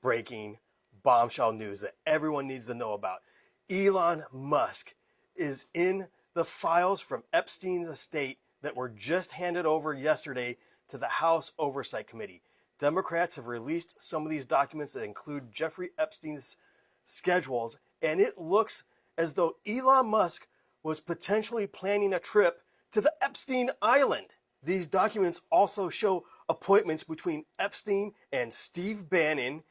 breaking bombshell news that everyone needs to know about. Elon Musk is in the files from Epstein's estate that were just handed over yesterday to the House Oversight Committee. Democrats have released some of these documents that include Jeffrey Epstein's schedules, and it looks as though Elon Musk was potentially planning a trip to the Epstein Island. These documents also show appointments between Epstein and Steve Bannon,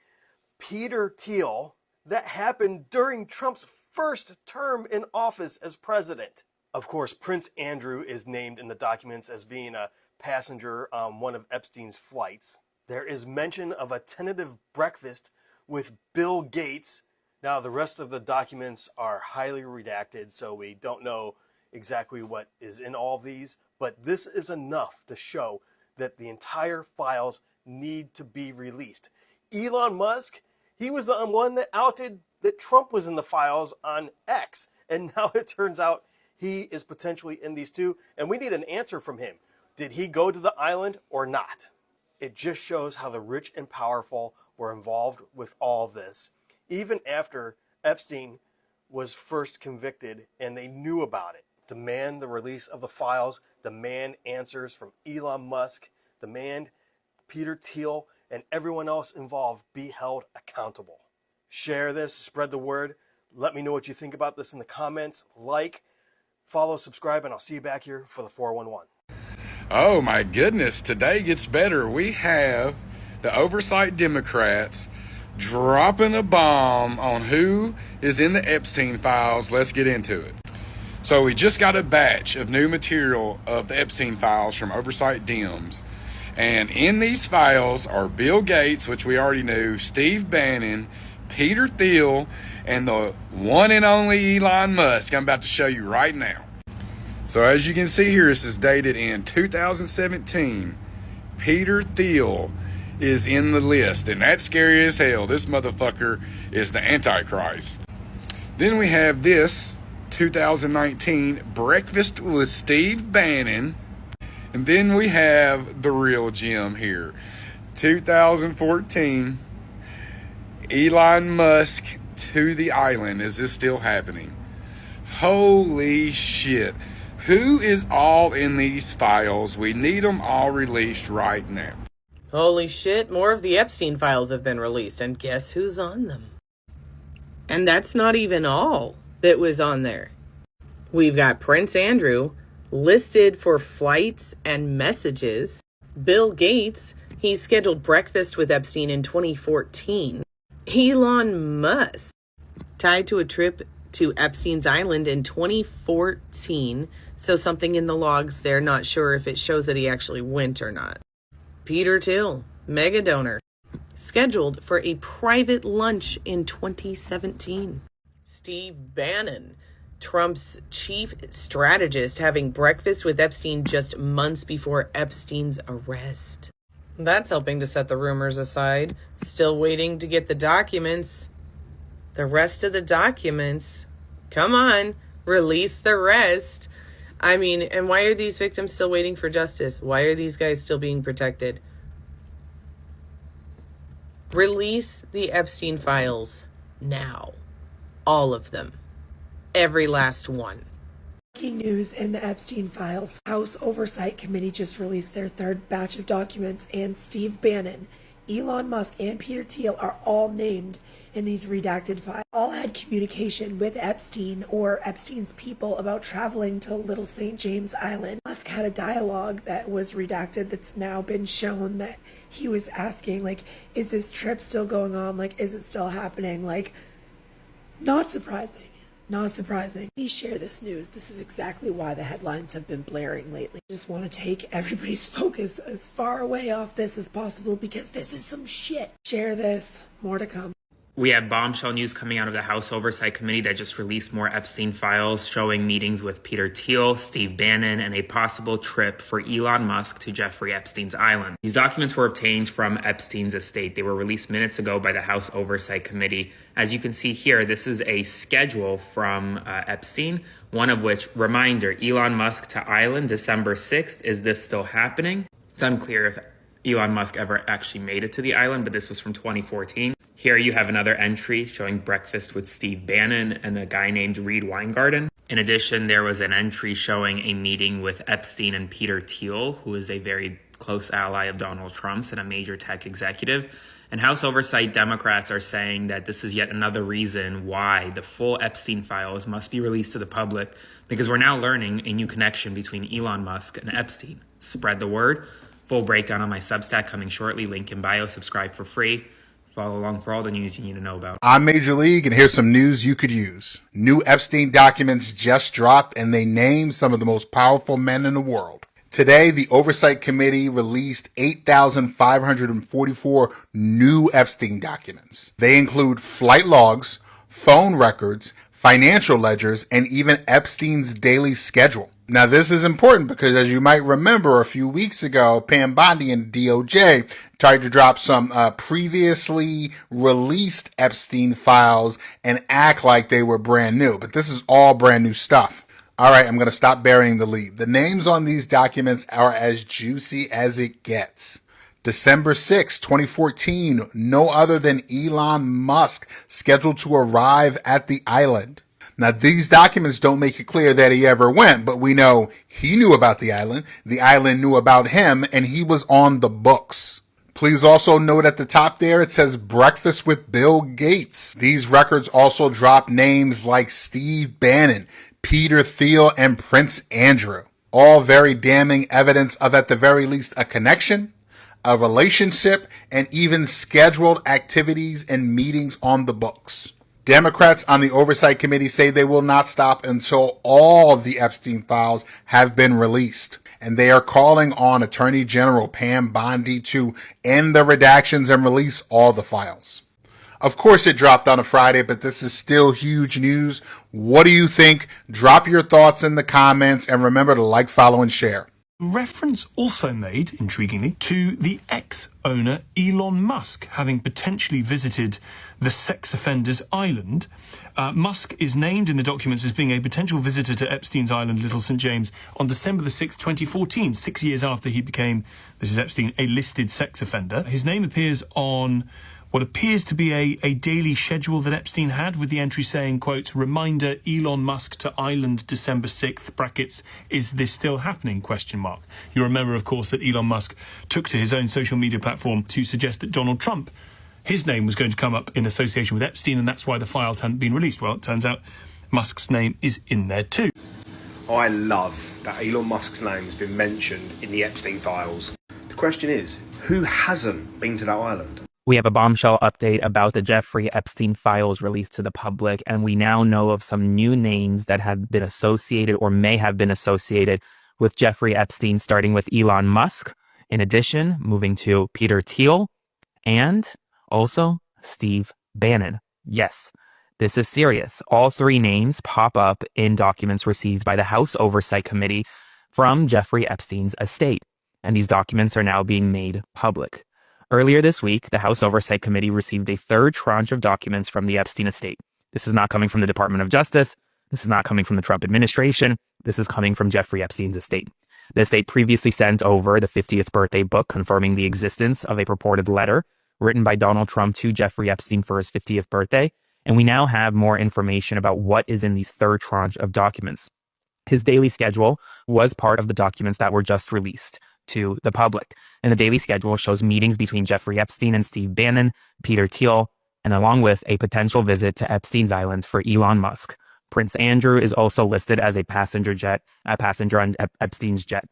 Peter Thiel, that happened during Trump's first term in office as president. Of course, Prince Andrew is named in the documents as being a passenger on one of Epstein's flights. There is mention of a tentative breakfast with Bill Gates. Now, the rest of the documents are highly redacted, so we don't know exactly what is in all of these, but this is enough to show that the entire files need to be released. Elon Musk, he was the one that outed that Trump was in the files on X, and now it turns out he is potentially in these too, and we need an answer from him. Did he go to the island or not? It just shows how the rich and powerful were involved with all of this, even after Epstein was first convicted and they knew about it. Demand the release of the files, demand answers from Elon Musk, demand Peter Thiel and everyone else involved be held accountable. Share this, spread the word. Let me know what you think about this in the comments. Like, follow, subscribe, and I'll see you back here for the 411. Oh my goodness, today gets better. We have the oversight Democrats dropping a bomb on who is in the Epstein files. Let's get into it. So we just got a batch of new material of the Epstein files from Oversight Dems. And in these files are Bill Gates, which we already knew, Steve Bannon, Peter Thiel, and the one and only Elon Musk I'm about to show you right now. So as you can see here, this is dated in 2017. Peter Thiel is in the list, and that's scary as hell. This motherfucker is the Antichrist. Then we have this 2019 Breakfast with Steve Bannon. And then we have the real gem here. 2014, Elon Musk to the island. Is this still happening? Holy shit. Who is all in these files? We need them all released right now. Holy shit, more of the Epstein files have been released, and guess who's on them? And that's not even all that was on there. We've got Prince Andrew listed for flights and messages. Bill Gates, he scheduled breakfast with Epstein in 2014. Elon Musk, tied to a trip to Epstein's Island in 2014. So something in the logs there, not sure if it shows that he actually went or not. Peter Thiel, mega donor, scheduled for a private lunch in 2017. Steve Bannon, Trump's chief strategist, having breakfast with Epstein just months before Epstein's arrest. That's helping to set the rumors aside. Still waiting to get the documents. The rest of the documents. Come on, release the rest. I mean, and why are these victims still waiting for justice? Why are these guys still being protected? Release the Epstein files now. All of them. Every last one. Breaking news in the Epstein files. House Oversight Committee just released their third batch of documents, and Steve Bannon, Elon Musk, and Peter Thiel are all named in these redacted files. All had communication with Epstein or Epstein's people about traveling to Little St. James Island. Musk had a dialogue that was redacted that's now been shown that he was asking, like, is this trip still going on? Like, is it still happening? Like, not surprising. Not surprising. Please share this news. This is exactly why the headlines have been blaring lately. I just want to take everybody's focus as far away off this as possible because this is some shit. Share this. More to come. We have bombshell news coming out of the House Oversight Committee that just released more Epstein files showing meetings with Peter Thiel, Steve Bannon, and a possible trip for Elon Musk to Jeffrey Epstein's island. These documents were obtained from Epstein's estate. They were released minutes ago by the House Oversight Committee. As you can see here, this is a schedule from Epstein, one of which, reminder, Elon Musk to island, December 6th. Is this still happening? It's unclear if Elon Musk ever actually made it to the island, but this was from 2014. Here you have another entry showing breakfast with Steve Bannon and a guy named Reed Weingarten. In addition, there was an entry showing a meeting with Epstein and Peter Thiel, who is a very close ally of Donald Trump's and a major tech executive. And House Oversight Democrats are saying that this is yet another reason why the full Epstein files must be released to the public, because we're now learning a new connection between Elon Musk and Epstein. Spread the word. Full breakdown on my Substack coming shortly. Link in bio. Subscribe for free. Follow along for all the news you need to know about. I'm Major League, and here's some news you could use. New Epstein documents just dropped, and they name some of the most powerful men in the world. Today, the Oversight Committee released 8,544 new Epstein documents. They include flight logs, phone records, financial ledgers, and even Epstein's daily schedule. Now, this is important because, as you might remember, a few weeks ago, Pam Bondi and DOJ tried to drop some previously released Epstein files and act like they were brand new. But this is all brand new stuff. All right, I'm going to stop burying the lead. The names on these documents are as juicy as it gets. December 6, 2014, no other than Elon Musk scheduled to arrive at the island. Now, these documents don't make it clear that he ever went, but we know he knew about the island knew about him, and he was on the books. Please also note at the top there, it says breakfast with Bill Gates. These records also drop names like Steve Bannon, Peter Thiel, and Prince Andrew. All very damning evidence of, at the very least, a connection, a relationship, and even scheduled activities and meetings on the books. Democrats on the Oversight Committee say they will not stop until all the Epstein files have been released. And they are calling on Attorney General Pam Bondi to end the redactions and release all the files. Of course, it dropped on a Friday, but this is still huge news. What do you think? Drop your thoughts in the comments, and remember to like, follow, and share. Reference also made, intriguingly, to the ex-owner Elon Musk having potentially visited the sex offenders island. Musk is named in the documents as being a potential visitor to Epstein's island, Little St. James, on December the 6th, 2014, 6 years after he became, this is Epstein, a listed sex offender. His name appears on what appears to be a daily schedule that Epstein had, with the entry saying, quote, reminder, Elon Musk to island December 6th, brackets, is this still happening, question mark. You remember, of course, that Elon Musk took to his own social media platform to suggest that Donald Trump, his name was going to come up in association with Epstein, and that's why the files hadn't been released. Well, it turns out Musk's name is in there too. I love that Elon Musk's name has been mentioned in the Epstein files. The question is, who hasn't been to that island? We have a bombshell update about the Jeffrey Epstein files released to the public, and we now know of some new names that have been associated or may have been associated with Jeffrey Epstein, starting with Elon Musk. In addition, moving to Peter Thiel and also Steve Bannon. Yes, this is serious. All three names pop up in documents received by the House Oversight Committee from Jeffrey Epstein's estate, and these documents are now being made public. Earlier this week, the House Oversight Committee received a third tranche of documents from the Epstein estate. This is not coming from the Department of Justice. This is not coming from the Trump administration. This is coming from Jeffrey Epstein's estate. The estate previously sent over the 50th birthday book confirming the existence of a purported letter written by Donald Trump to Jeffrey Epstein for his 50th birthday. And we now have more information about what is in these third tranche of documents. His daily schedule was part of the documents that were just released to the public. And the daily schedule shows meetings between Jeffrey Epstein and Steve Bannon, Peter Thiel, and along with a potential visit to Epstein's island for Elon Musk. Prince Andrew is also listed as a passenger on Epstein's jet.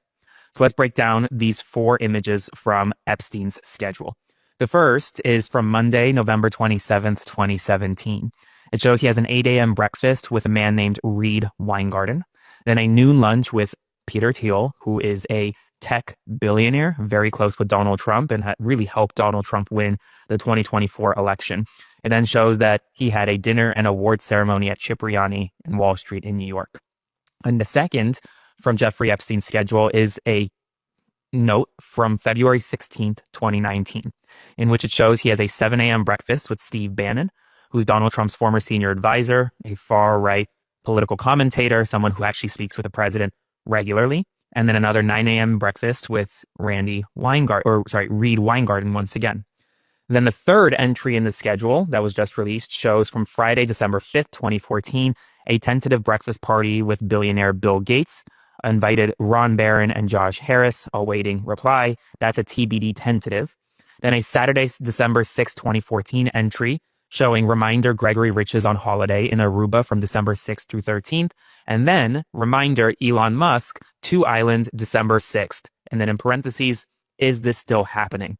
So let's break down these four images from Epstein's schedule. The first is from Monday, November 27th, 2017. It shows he has an 8 a.m. breakfast with a man named Reed Weingarten, then a noon lunch with Peter Thiel, who is a tech billionaire, very close with Donald Trump and really helped Donald Trump win the 2024 election. It then shows that he had a dinner and award ceremony at Cipriani in Wall Street in New York. And the second from Jeffrey Epstein's schedule is a note from February 16th, 2019, in which it shows he has a 7 a.m. breakfast with Steve Bannon, who's Donald Trump's former senior advisor, a far-right political commentator, someone who actually speaks with the president regularly, and then another 9 a.m. breakfast with Reed Weingarten once again. Then the third entry in the schedule that was just released shows from Friday, December 5th, 2014, a tentative breakfast party with billionaire Bill Gates invited Ron Barron and Josh Harris, awaiting reply. That's a TBD tentative. Then a Saturday, December 6th, 2014 entry showing reminder Gregory Rich is on holiday in Aruba from December 6th through 13th. And then reminder Elon Musk to island December 6th. And then in parentheses, is this still happening?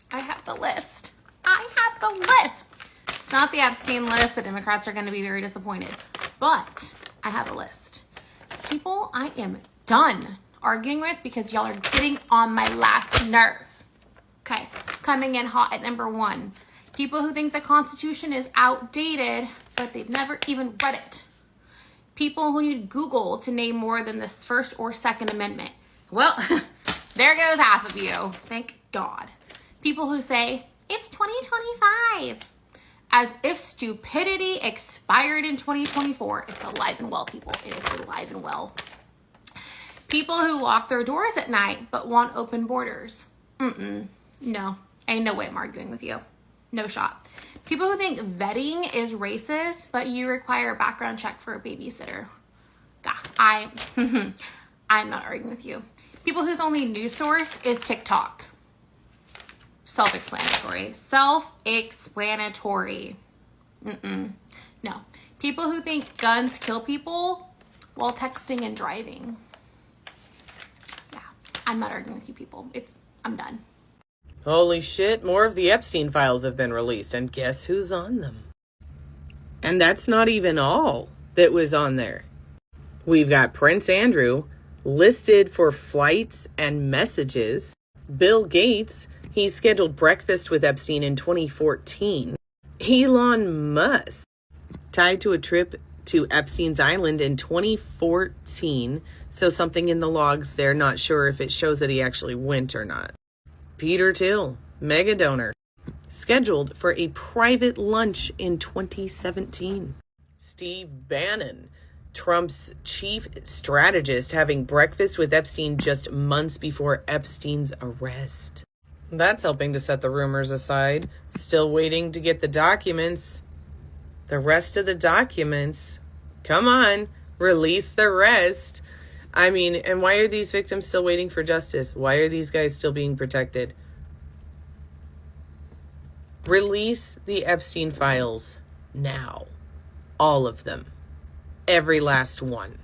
I have the list. I have the list. It's not the Epstein list. The Democrats are going to be very disappointed. But I have a list. People I am done arguing with because y'all are getting on my last nerve. Okay, coming in hot at number 1. People who think the Constitution is outdated, but they've never even read it. People who need Google to name more than the First or Second Amendment. Well, there goes half of you. Thank God. People who say, it's 2025. As if stupidity expired in 2024. It's alive and well, people. It is alive and well. People who lock their doors at night but want open borders. No, ain't no way I'm arguing with you. No shot. People who think vetting is racist, but you require a background check for a babysitter. I'm not arguing with you. People whose only news source is TikTok. Self-explanatory. Self-explanatory. No. People who think guns kill people while texting and driving. Yeah, I'm not arguing with you people. I'm done. Holy shit, more of the Epstein files have been released, and guess who's on them? And that's not even all that was on there. We've got Prince Andrew listed for flights and messages. Bill Gates, he scheduled breakfast with Epstein in 2014. Elon Musk, tied to a trip to Epstein's Island in 2014. So something in the logs there, not sure if it shows that he actually went or not. Peter Thiel, mega donor, scheduled for a private lunch in 2017. Steve Bannon, Trump's chief strategist, having breakfast with Epstein just months before Epstein's arrest. That's helping to set the rumors aside. Still waiting to get the documents. The rest of the documents. Come on, release the rest. I mean, and why are these victims still waiting for justice? Why are these guys still being protected? Release the Epstein files now. All of them. Every last one.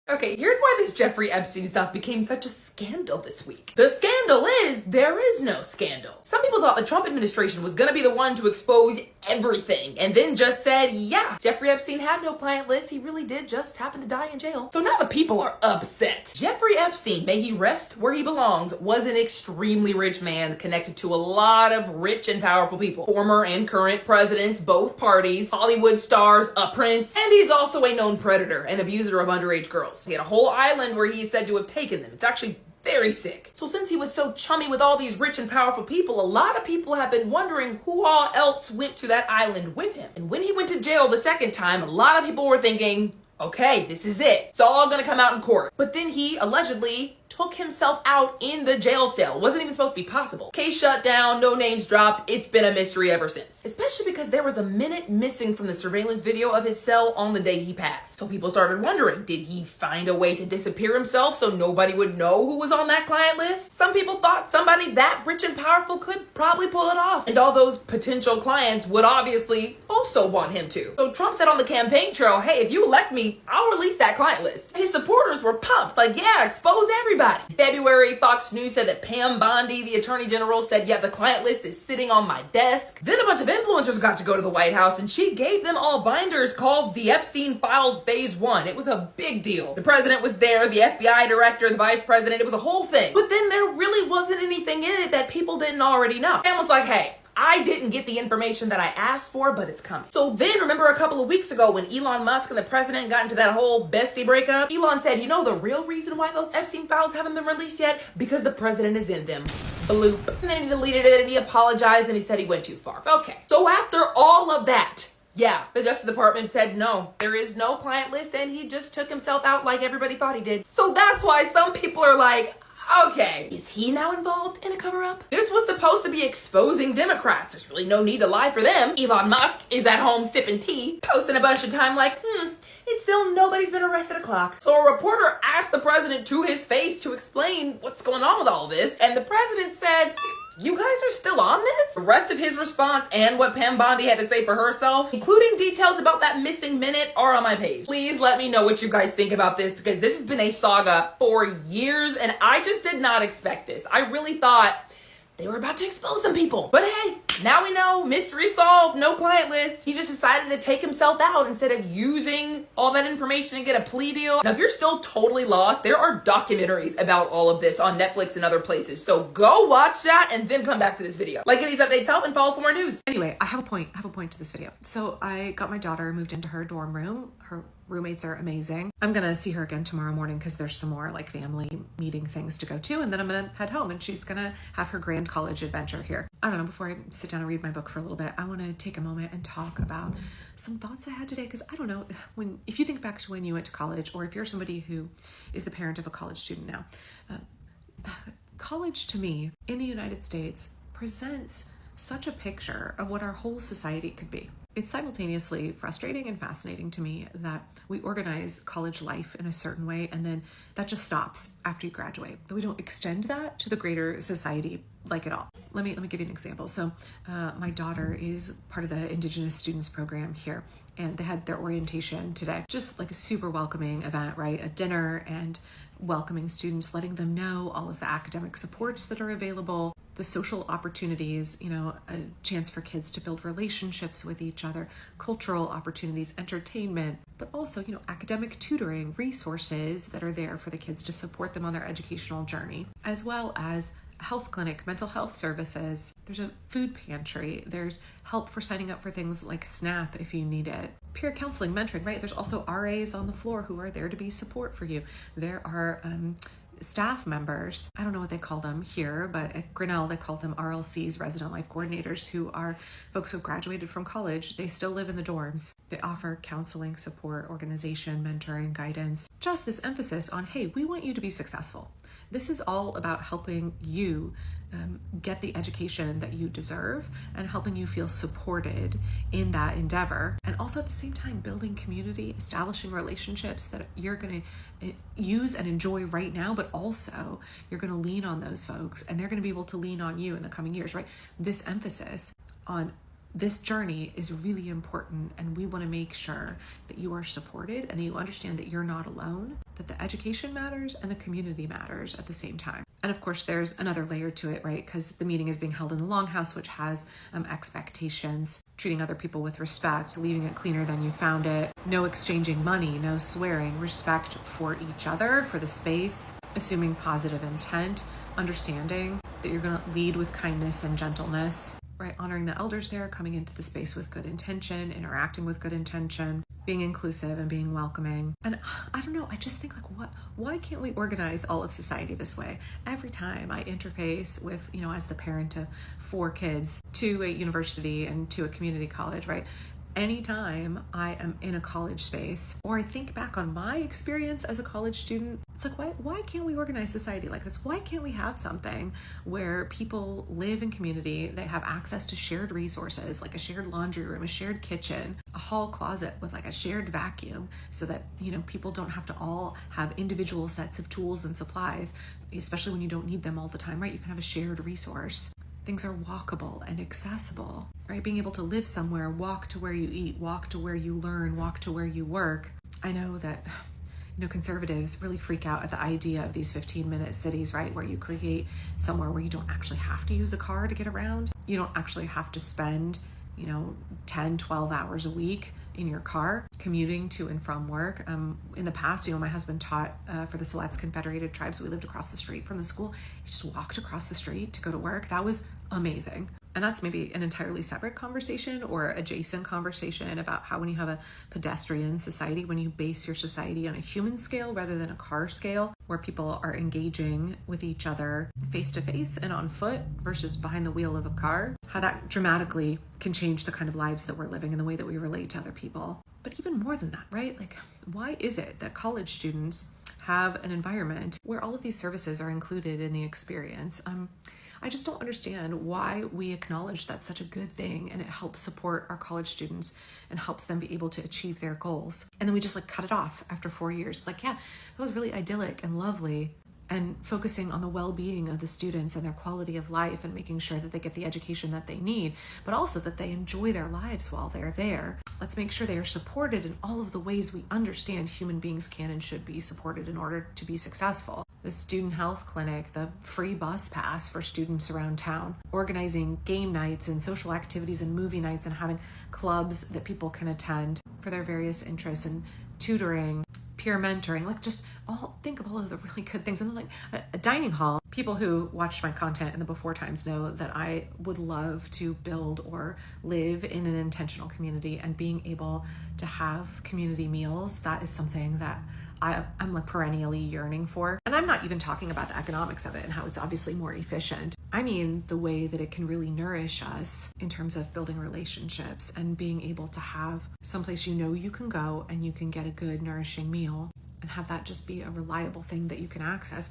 Okay, here's why this Jeffrey Epstein stuff became such a scandal this week. The scandal is, there is no scandal. Some people thought the Trump administration was gonna be the one to expose everything, and then just said, yeah, Jeffrey Epstein had no client list, he really did just happen to die in jail. So now the people are upset. Jeffrey Epstein, may he rest where he belongs, was an extremely rich man connected to a lot of rich and powerful people. Former and current presidents, both parties, Hollywood stars, a prince, and he's also a known predator and abuser of underage girls. He had a whole island where he is said to have taken them. It's actually very sick. So since he was so chummy with all these rich and powerful people, a lot of people have been wondering who all else went to that island with him. And when he went to jail the second time, a lot of people were thinking, okay, this is it. It's all gonna come out in court. But then he allegedly took himself out in the jail cell. Wasn't even supposed to be possible. Case shut down, no names dropped. It's been a mystery ever since. Especially because there was a minute missing from the surveillance video of his cell on the day he passed. So people started wondering, did he find a way to disappear himself so nobody would know who was on that client list? Some people thought somebody that rich and powerful could probably pull it off. And all those potential clients would obviously also want him to. So Trump said on the campaign trail, hey, if you elect me, I'll release that client list. His supporters were pumped, like, yeah, expose everybody. In February, Fox News said that Pam Bondi, the attorney general, said, yeah, the client list is sitting on my desk. Then a bunch of influencers got to go to the White House and she gave them all binders called the Epstein Files Phase 1. It was a big deal. The president was there, the FBI director, the vice president, it was a whole thing. But then there really wasn't anything in it that people didn't already know. Pam was like, hey, I didn't get the information that I asked for, but it's coming. So then, remember a couple of weeks ago when Elon Musk and the president got into that whole bestie breakup? Elon said, you know the real reason why those Epstein files haven't been released yet? Because the president is in them. Bloop. And then he deleted it and he apologized and he said he went too far. Okay. So after all of that, yeah, the Justice Department said no, there is no client list and he just took himself out like everybody thought he did. So that's why some people are like, Okay, is he now involved in a cover-up? This was supposed to be exposing Democrats. There's really no need to lie for them. Elon Musk is at home sipping tea, posting a bunch of time like, it's still nobody's been arrested a clock. So a reporter asked the president to his face to explain what's going on with all this, and the president said, you guys are still on this? The rest of his response and what Pam Bondi had to say for herself, including details about that missing minute, are on my page. Please let me know what you guys think about this, because this has been a saga for years and I just did not expect this. I really thought they were about to expose some people. But hey, now we know, mystery solved, no client list. He just decided to take himself out instead of using all that information to get a plea deal. Now, if you're still totally lost, there are documentaries about all of this on Netflix and other places. So go watch that and then come back to this video. Like if these updates help and follow for more news. Anyway, I have a point to this video. So I got my daughter moved into her dorm room. Her roommates are amazing. I'm gonna see her again tomorrow morning because there's some more like family meeting things to go to, and then I'm gonna head home and she's gonna have her grand college adventure here. I don't know, before I sit down and read my book for a little bit, I want to take a moment and talk about some thoughts I had today, because I don't know, if you think back to when you went to college, or if you're somebody who is the parent of a college student now, college to me in the United States presents such a picture of what our whole society could be. It's simultaneously frustrating and fascinating to me that we organize college life in a certain way and then that just stops after you graduate. That we don't extend that to the greater society like at all. Let me give you an example. So my daughter is part of the Indigenous Students Program here, and they had their orientation today. Just like a super welcoming event, right? A dinner and welcoming students, letting them know all of the academic supports that are available, the social opportunities, you know, a chance for kids to build relationships with each other, cultural opportunities, entertainment, but also, you know, academic tutoring, resources that are there for the kids to support them on their educational journey, as well as a health clinic, mental health services. There's a food pantry. There's help for signing up for things like SNAP if you need it. Peer counseling, mentoring, right? There's also RAs on the floor who are there to be support for you. There are staff members, I don't know what they call them here, but at Grinnell they call them RLCs, resident life coordinators, who are folks who have graduated from college. They still live in the dorms. They offer counseling, support, organization, mentoring, guidance. Just this emphasis on, hey, we want you to be successful. This is all about helping you get the education that you deserve and helping you feel supported in that endeavor. And also at the same time, building community, establishing relationships that you're going to use and enjoy right now, but also you're going to lean on those folks and they're going to be able to lean on you in the coming years, right? This emphasis on this journey is really important, and we want to make sure that you are supported and that you understand that you're not alone, that the education matters and the community matters at the same time. And of course, there's another layer to it, right? Because the meeting is being held in the Longhouse, which has expectations, treating other people with respect, leaving it cleaner than you found it, no exchanging money, no swearing, respect for each other, for the space, assuming positive intent, understanding that you're going to lead with kindness and gentleness, right? Honoring the elders there, coming into the space with good intention, interacting with good intention, being inclusive and being welcoming. And I don't know, I just think like, why can't we organize all of society this way? Every time I interface with, you know, as the parent of 4 kids to a university and to a community college, right? Anytime I am in a college space, or I think back on my experience as a college student, it's like, why can't we organize society like this? Why can't we have something where people live in community, they have access to shared resources, like a shared laundry room, a shared kitchen, a hall closet with like a shared vacuum, so that, you know, people don't have to all have individual sets of tools and supplies, especially when you don't need them all the time, right? You can have a shared resource. Things are walkable and accessible, right? Being able to live somewhere, walk to where you eat, walk to where you learn, walk to where you work. I know that, you know, conservatives really freak out at the idea of these 15-minute cities, right? Where you create somewhere where you don't actually have to use a car to get around. You don't actually have to spend, you know, 10, 12 hours a week in your car commuting to and from work. In the past, you know, my husband taught for the Siletz Confederated Tribes. We lived across the street from the school. He just walked across the street to go to work. That was amazing. And that's maybe an entirely separate conversation or adjacent conversation about how when you have a pedestrian society, when you base your society on a human scale rather than a car scale, where people are engaging with each other face to face and on foot versus behind the wheel of a car, how that dramatically can change the kind of lives that we're living and the way that we relate to other people. But even more than that, right? Like, why is it that college students have an environment where all of these services are included in the experience. I just don't understand why we acknowledge that's such a good thing and it helps support our college students and helps them be able to achieve their goals. And then we just like cut it off after 4 years. It's like, yeah, that was really idyllic and lovely, and focusing on the well-being of the students and their quality of life and making sure that they get the education that they need, but also that they enjoy their lives while they're there. Let's make sure they are supported in all of the ways we understand human beings can and should be supported in order to be successful. The student health clinic, the free bus pass for students around town, organizing game nights and social activities and movie nights and having clubs that people can attend for their various interests, and tutoring, peer mentoring, like just think of all of the really good things. And then like a dining hall. People who watched my content in the before times know that I would love to build or live in an intentional community, and being able to have community meals, that is something that I'm like perennially yearning for. And I'm not even talking about the economics of it and how it's obviously more efficient. I mean the way that it can really nourish us in terms of building relationships and being able to have someplace you can go and you can get a good nourishing meal and have that just be a reliable thing that you can access.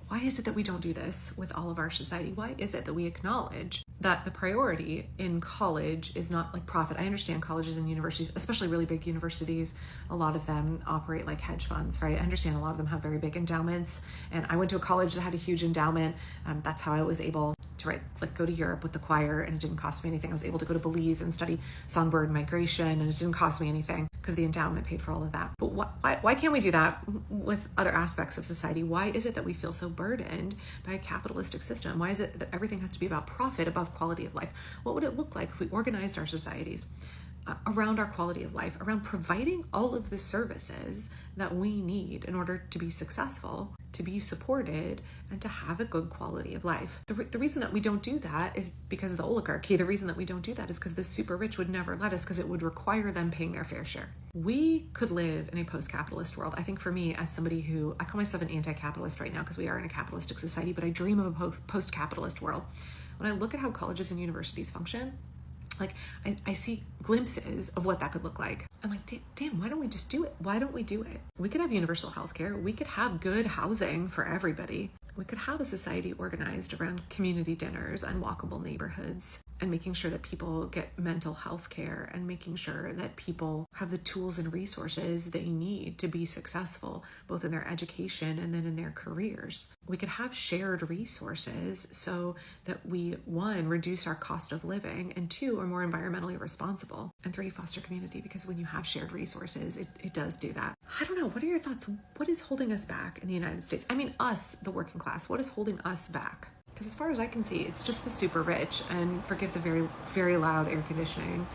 Why is it that we don't do this with all of our society? Why is it that we acknowledge that the priority in college is not like profit? I understand colleges and universities, especially really big universities, a lot of them operate like hedge funds, right? I understand a lot of them have very big endowments, and I went to a college that had a huge endowment. That's how I was able to go to Europe with the choir, and it didn't cost me anything. I was able to go to Belize and study songbird migration, and it didn't cost me anything because the endowment paid for all of that. But why can't we do that with other aspects of society? Why is it that we feel so burdened by a capitalistic system? Why is it that everything has to be about profit above quality of life? What would it look like if we organized our societies around our quality of life, around providing all of the services that we need in order to be successful, to be supported, and to have a good quality of life? The reason that we don't do that is because of the oligarchy. The reason that we don't do that is because the super rich would never let us, because it would require them paying their fair share. We could live in a post-capitalist world. I think for me, as somebody who, I call myself an anti-capitalist right now because we are in a capitalistic society, but I dream of a post-capitalist world. When I look at how colleges and universities function, like I see glimpses of what that could look like. I'm like, damn, why don't we just do it? Why don't we do it? We could have universal healthcare. We could have good housing for everybody. We could have a society organized around community dinners and walkable neighborhoods, and making sure that people get mental health care, and making sure that people have the tools and resources they need to be successful, both in their education and then in their careers. We could have shared resources so that we, 1, reduce our cost of living, and 2, are more environmentally responsible, and 3, foster community, because when you have shared resources, it does do that. I don't know. What are your thoughts? What is holding us back in the United States? I mean, us, the working class. What is holding us back? Because as far as I can see, it's just the super rich, and forgive the very, very loud air conditioning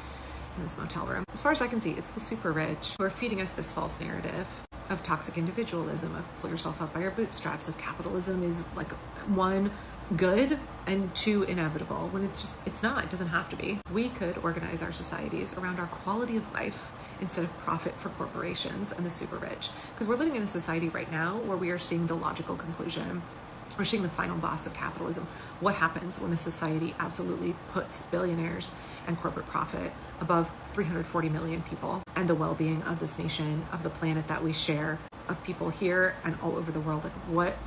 in this motel room. As far as I can see, it's the super rich who are feeding us this false narrative of toxic individualism, of pull yourself up by your bootstraps, of capitalism is like 1, good, and 2, inevitable, when it's not. It doesn't have to be. We could organize our societies around our quality of life instead of profit for corporations and the super rich. Because we're living in a society right now where we are seeing the logical conclusion. We're seeing the final boss of capitalism. What happens when a society absolutely puts billionaires and corporate profit above 340 million people and the well-being of this nation, of the planet that we share, of people here and all over the world? Like,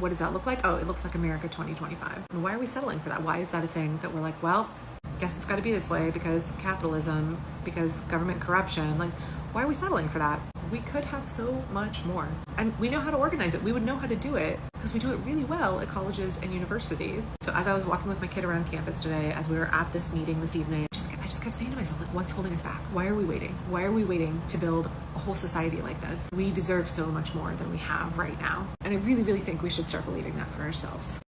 what does that look like? Oh, it looks like America 2025. And why are we settling for that? Why is that a thing that we're like, well, guess it's got to be this way because capitalism, because government corruption? Like, why are we settling for that? We could have so much more. And we know how to organize it. We would know how to do it because we do it really well at colleges and universities. So as I was walking with my kid around campus today, as we were at this meeting this evening, I just kept saying to myself, like, what's holding us back? Why are we waiting? Why are we waiting to build a whole society like this? We deserve so much more than we have right now. And I really, really think we should start believing that for ourselves.